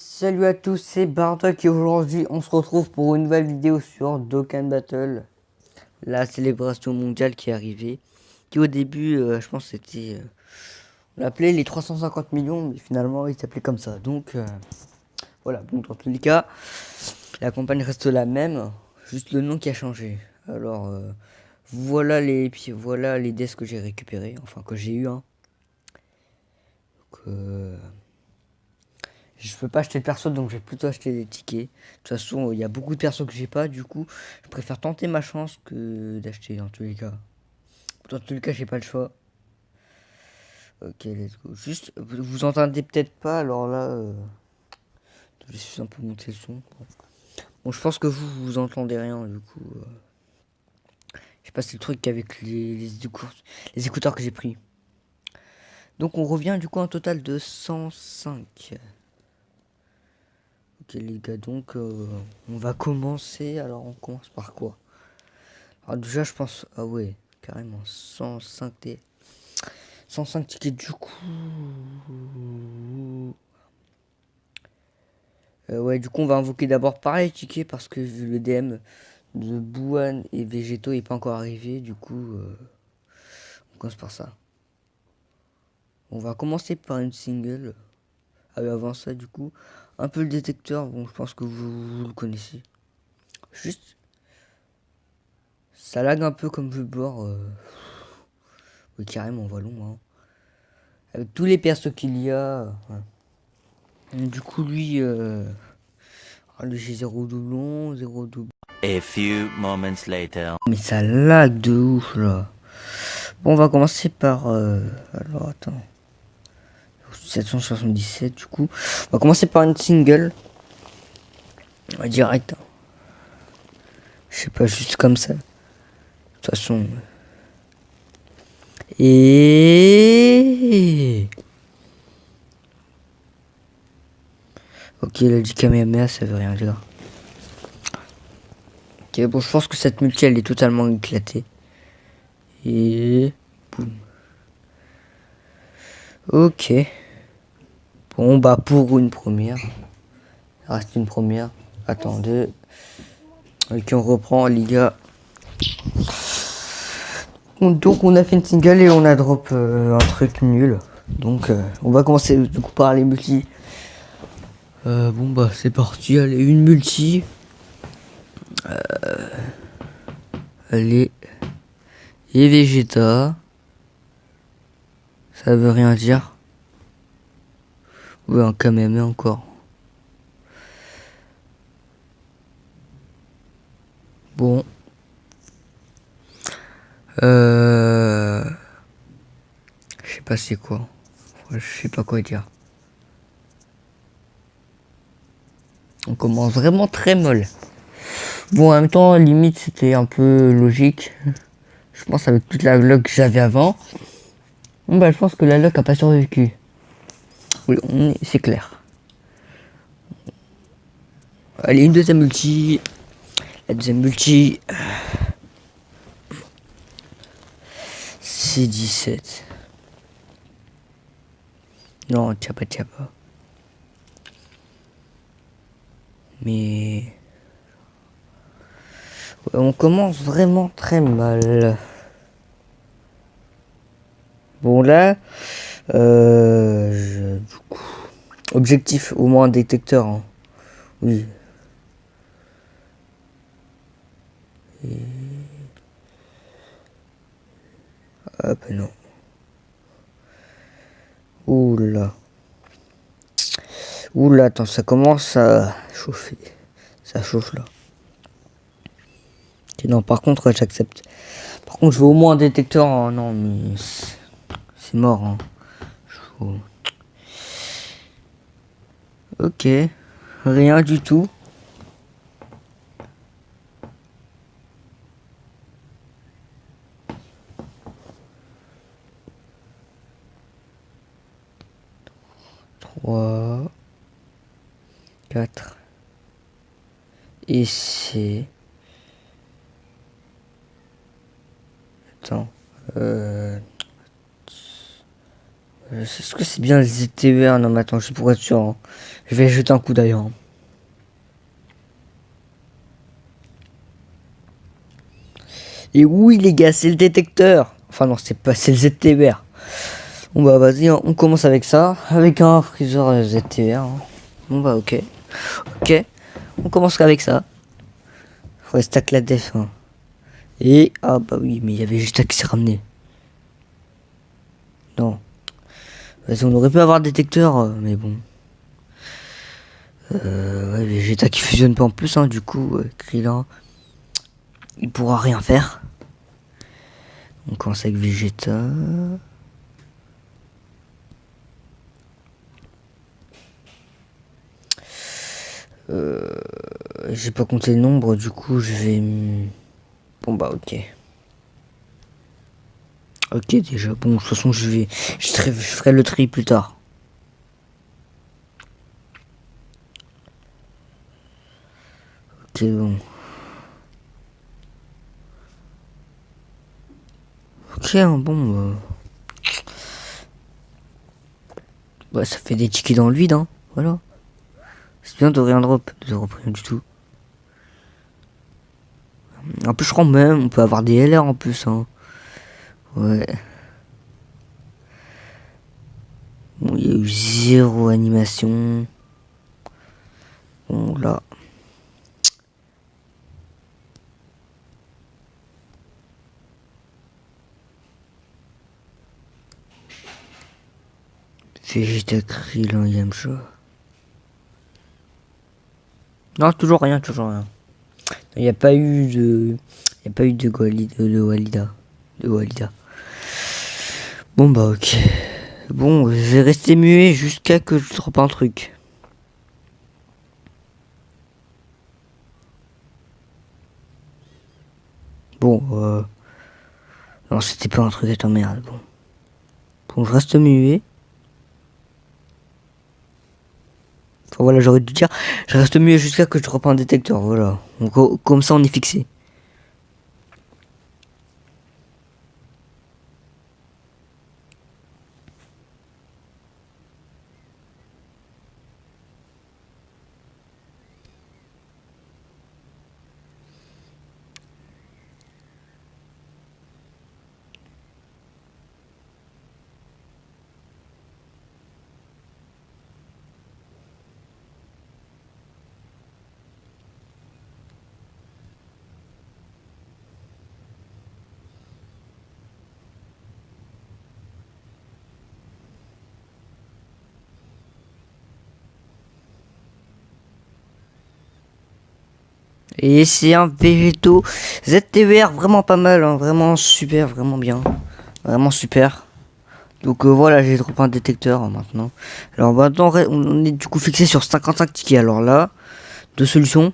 Salut à tous, c'est Bardock et aujourd'hui on se retrouve pour une nouvelle vidéo sur Dokkan Battle. La célébration mondiale qui est arrivée. Qui au début, je pense c'était... on l'appelait les 350 millions, mais finalement il s'appelait comme ça. Donc voilà, bon dans tous les cas, la campagne reste la même, juste le nom qui a changé. Alors voilà les deaths que j'ai récupérés, enfin que j'ai eu. Hein. Donc, je peux pas acheter de perso, donc je vais plutôt acheter des tickets. De toute façon, il y a beaucoup de persos que j'ai pas, du coup, je préfère tenter ma chance que d'acheter dans tous les cas. Dans tous les cas, j'ai pas le choix. Ok, let's go. Juste, vous entendez peut-être pas, alors là, je suis un peu monté le son. Bon, je pense que vous entendez rien, du coup. Je sais pas, c'est le truc avec les écouteurs que j'ai pris. Donc, on revient du coup à un total de 105. Ok, les gars, donc, on va commencer. Alors, on commence par quoi? Alors déjà je pense... Ah ouais, carrément 105 tickets du coup. Ouais, du coup on va invoquer d'abord par les tickets parce que le DM de Bouane et Végéto est pas encore arrivé. Du coup on commence par ça. On va commencer par une single. Ah oui, avant ça du coup, un peu le détecteur. Bon, je pense que vous le connaissez. Juste, ça lag un peu comme le bord. Oui, carrément, long hein. Avec tous les persos qu'il y a. Ouais. Du coup, lui, j'ai zéro doublon, zéro doublon. A few moments later. Mais ça lag de ouf là. Bon, on va commencer par. Alors attends. 777 du coup. On va commencer par une single. Direct. Hein. Je sais pas, juste comme ça. De toute façon. Et. Ok, il a dit Kamehameha, ça veut rien dire. Ok, bon, je pense que cette multi elle est totalement éclatée. Et. Boum. Ok. Bon, bah, pour une première. Ça reste une première. Attendez. Ok, on reprend, les gars. Donc, on a fait une single et on a drop un truc nul. Donc, on va commencer du coup par les multi. Bon, bah, c'est parti. Allez, une multi. Allez. Et Vegeta. Ça veut rien dire. Ouais, un Kamehameha encore. Bon. Je sais pas c'est quoi. Je sais pas quoi dire. On commence vraiment très molle. Bon, en même temps, limite, c'était un peu logique. Je pense avec toute la luck que j'avais avant. Bon, bah, je pense que la luck a pas survécu. Oui, c'est clair. Allez, une deuxième multi. La deuxième multi. C'est 17. Non, tiens pas. Mais... ouais, on commence vraiment très mal. Bon là, du coup, objectif au moins un détecteur. Hein. Oui. Hop, non. Oula. Oula, attends, ça commence à chauffer. Ça chauffe là. Ok, non, par contre, ouais, j'accepte. Par contre, je veux au moins un détecteur. Oh, non, mais c'est mort. Hein. Faut- ok. Rien du tout. Trois, 4. Et c'est... Attends. Est-ce que c'est bien les ZTER? Non mais attends, je pourrais être sûr, hein. Je vais jeter un coup d'ailleurs, hein. Et oui les gars, c'est le détecteur. Enfin non, c'est pas, c'est le ZTER. Bon bah vas-y, hein, on commence avec ça, avec un freezer ZTER, hein. Bon bah ok. Ok, on commence avec ça. Faut stack la def, hein. Et, ah bah oui, mais il y avait Vegeta qui s'est ramené. Non. Vas-y, on aurait pu avoir détecteur, mais bon. Ouais, Vegeta qui fusionne pas en plus, hein, du coup, Krillin, il pourra rien faire. On commence avec Vegeta. J'ai pas compté le nombre, du coup, je vais... Bon bah ok. Ok déjà, bon, de toute façon, je ferai le tri plus tard. Ok, bon. Ok, hein, bon, bah, ça fait des tickets dans le vide, hein, voilà. C'est bien de rien drop, de drop rien du tout. En plus, je crois même, on peut avoir des LR en plus, hein. Ouais. Bon, il y a eu zéro animation. Bon, là. Vegeta Krillin Yamcha. Non, toujours rien, toujours rien. Il n'y a pas eu de... Il n'y a pas eu de Walida. De Walida. Bon bah ok. Bon, je vais rester muet jusqu'à que je droppe un truc. Bon, non, c'était pas un truc à merde, bon. Bon, je reste muet. Enfin, voilà, j'aurais dû dire, je reste muet jusqu'à que je droppe un détecteur, voilà. Donc, comme ça, on est fixé. Et c'est un Végéto ZTVR vraiment pas mal, hein, vraiment super, vraiment bien. Vraiment super. Donc voilà, j'ai droppé un détecteur maintenant. Alors maintenant, on est du coup fixé sur 55 tickets. Alors là, deux solutions.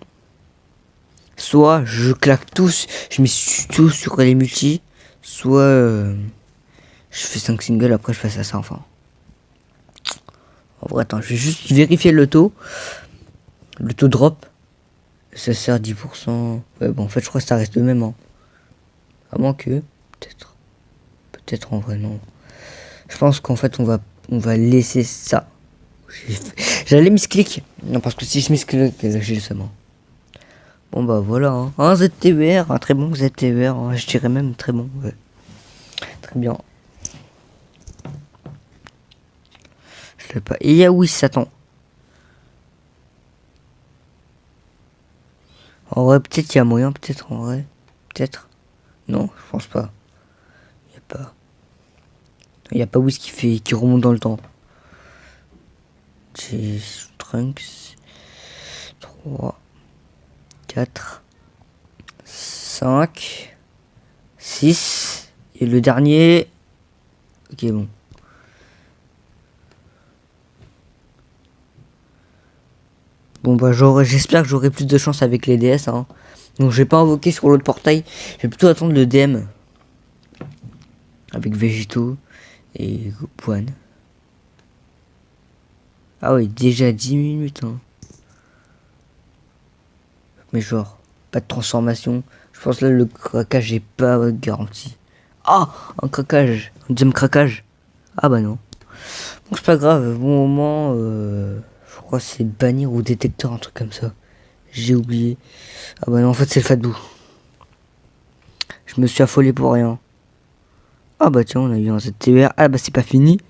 Soit je claque tous, je mets tout sur les multis. Soit je fais 5 singles, après je fais ça enfin. En vrai, attends, je vais juste vérifier le taux. Le taux drop. Ça sert à 10%. Ouais, bon, en fait, je crois que ça reste le même. Hein. À moins que. Peut-être. Peut-être en vrai, non. Je pense qu'en fait, on va laisser ça. J'allais misclick. Non, parce que si je misclick, j'ai le seum. Bon, bah voilà. Hein. Un ZTVR, un très bon ZTVR. Hein. Je dirais même très bon. Ouais. Très bien. Je l'ai pas. Et Yaoui Satan. En vrai, peut-être il y a moyen, peut-être en vrai. Peut-être. Non, je pense pas. Il y a pas. Il n'y a pas Whis qui remonte dans le temps. J'ai Trunks. 3, 4, 5, 6. Et le dernier. Ok, bon. Bon bah j'espère que j'aurai plus de chance avec les DS, hein. Donc je vais pas invoquer sur l'autre portail. Je vais plutôt attendre le DM. Avec Végéto et Gohan. Ah oui, déjà 10 minutes, hein. Mais genre, pas de transformation. Je pense là le craquage est pas garanti. Ah, un craquage. Un deuxième craquage. Ah bah non. Bon, c'est pas grave. Bon, au moment, je crois que c'est bannir ou détecteur, un truc comme ça. J'ai oublié. Ah bah non, en fait, c'est le Fatbou. Je me suis affolé pour rien. Ah bah tiens, on a eu un ZTR. Ah bah c'est pas fini.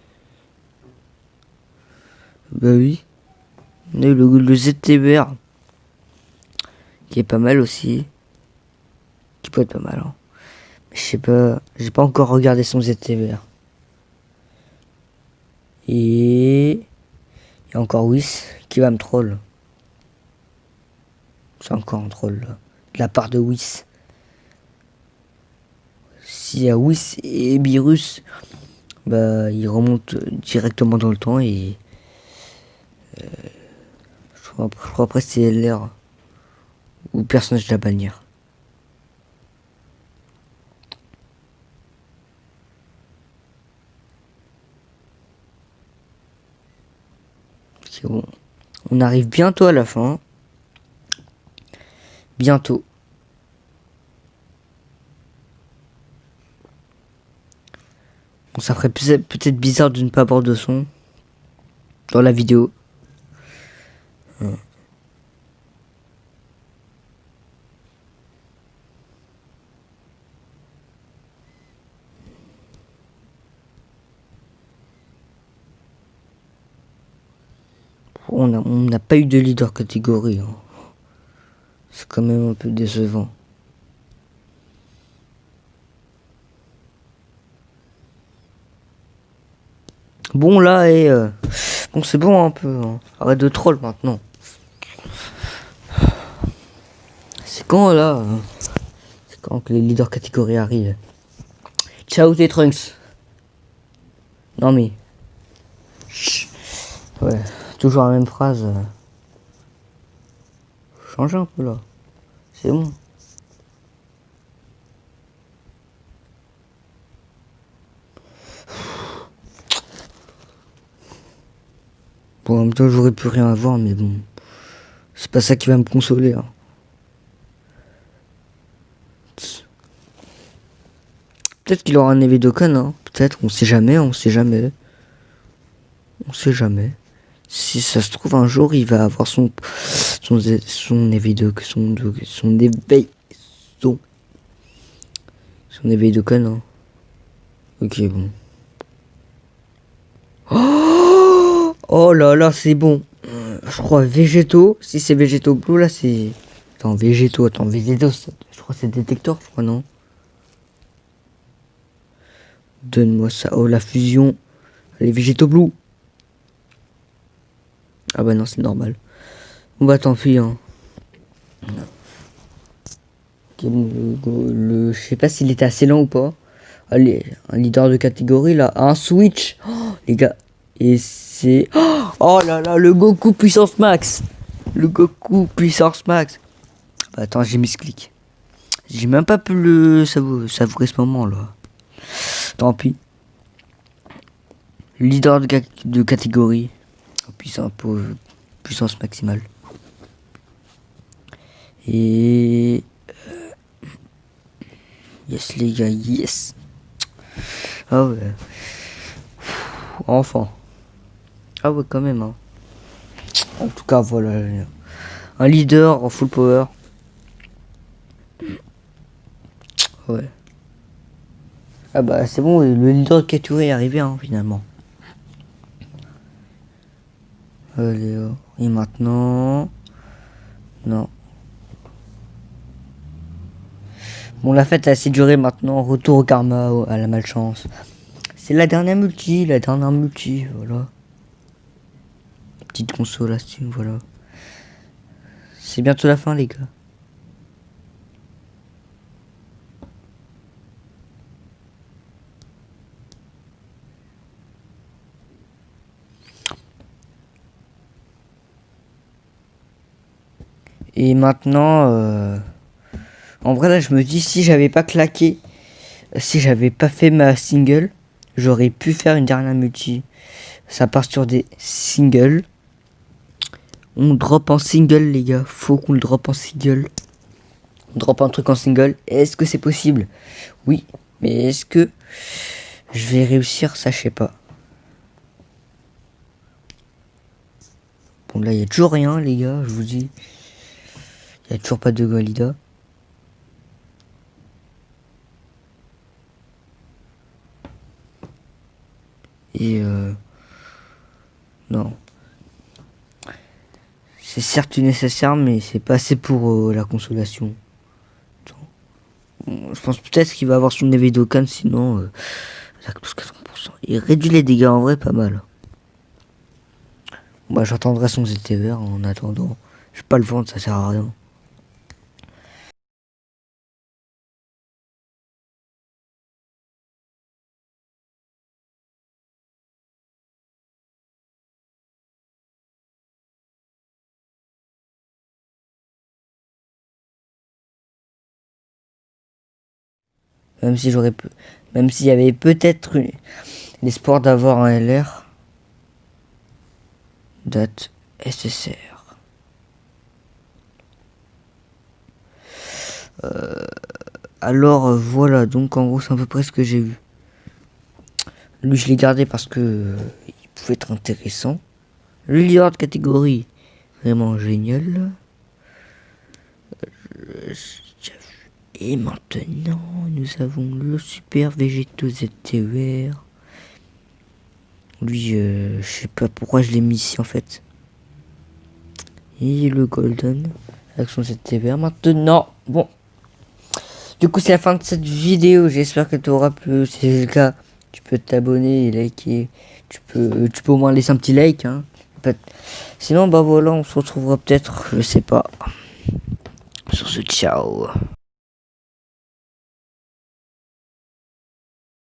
Bah oui. On a eu le ZTR. Qui est pas mal aussi. Qui peut être pas mal. Hein. Je sais pas. J'ai pas encore regardé son ZTR. Et... il y a encore Whis qui va me troll. C'est encore un troll là. De la part de Whis. S'il y a Whis et Virus, bah il remonte directement dans le temps et... je crois après c'est LR. Ou personnage de la bannière. C'est bon. On arrive bientôt à la fin. Bientôt. Bon, ça ferait peut-être bizarre de ne pas avoir de son dans la vidéo. On n'a pas eu de leader catégorie. Hein. C'est quand même un peu décevant. Bon là et bon c'est bon un peu. Hein. Arrête de troll maintenant. C'est quand là c'est quand que les leaders catégorie arrivent. Ciao tes Trunks. Non mais. Chut. Ouais, toujours la même phrase. Change un peu là. C'est bon. Bon, en même temps, j'aurais pu rien avoir, mais bon. C'est pas ça qui va me consoler. Hein. Peut-être qu'il aura un Evidokan, hein. Peut-être, on sait jamais, on sait jamais. On sait jamais. Si ça se trouve, un jour, il va avoir son Evidokan, son Evidokan, hein. Ok, bon. Oh là là, c'est bon. Je crois végétaux. Si c'est végétaux bleu, là, c'est... Attends, végétaux, je crois que c'est détecteur, je crois, non? Donne-moi ça. Oh, la fusion. Les végétaux blue. Ah bah non, c'est normal. Bon bah tant pis, hein. Okay, bon, je sais pas s'il était assez lent ou pas. Allez, un leader de catégorie, là. Un switch. Oh, les gars. Et c'est... Oh là là, le Goku puissance max. Le Goku puissance max. Bah, attends, j'ai mis ce clic. J'ai même pas pu le savourer ce moment là. Tant pis. Leader de catégorie. Puissance maximale. Et... yes les gars, yes. Ah ouais. Enfin. Ah ouais quand même. Hein. En tout cas voilà. Un leader en full power. Ouais. Ah bah c'est bon, le leader de catégorie est arrivé hein, finalement. Allez, oh. Et maintenant... Non. Bon, la fête a assez duré maintenant. Retour au karma, à la malchance. C'est la dernière multi, voilà. Petite consolation, voilà. C'est bientôt la fin, les gars. Et maintenant, en vrai, là, je me dis, si j'avais pas claqué, si j'avais pas fait ma single, j'aurais pu faire une dernière multi. Ça part sur des singles. On drop en single, les gars. Faut qu'on le drop en single. On drop un truc en single. Est-ce que c'est possible? Oui. Mais est-ce que je vais réussir? Ça, je sais pas. Bon, là, il y a toujours rien, les gars, je vous dis. Il y a toujours pas de Galida. Et non. C'est certes nécessaire, mais c'est pas assez pour la consolation. Bon, je pense peut-être qu'il va avoir son éveil d'Okan, sinon ça touche 80%. Il réduit les dégâts en vrai pas mal. Bah j'attendrai son ZTVR en attendant. Je vais pas le vendre, ça sert à rien. Même si j'aurais même s'il y avait peut-être l'espoir d'avoir un LR. Date SSR. Alors voilà, donc en gros c'est à peu près ce que j'ai vu. Lui je l'ai gardé parce que il pouvait être intéressant. Le leader de catégorie, vraiment génial. Et maintenant nous avons le super végéto ZTVR. Lui je sais pas pourquoi je l'ai mis ici en fait. Et le golden avec son ZTVR maintenant. Bon. Du coup c'est la fin de cette vidéo. J'espère que tu auras plu. Si c'est le cas, tu peux t'abonner et liker. Tu peux au moins laisser un petit like. Hein. Sinon bah voilà, on se retrouvera peut-être, je sais pas. Sur ce, ciao.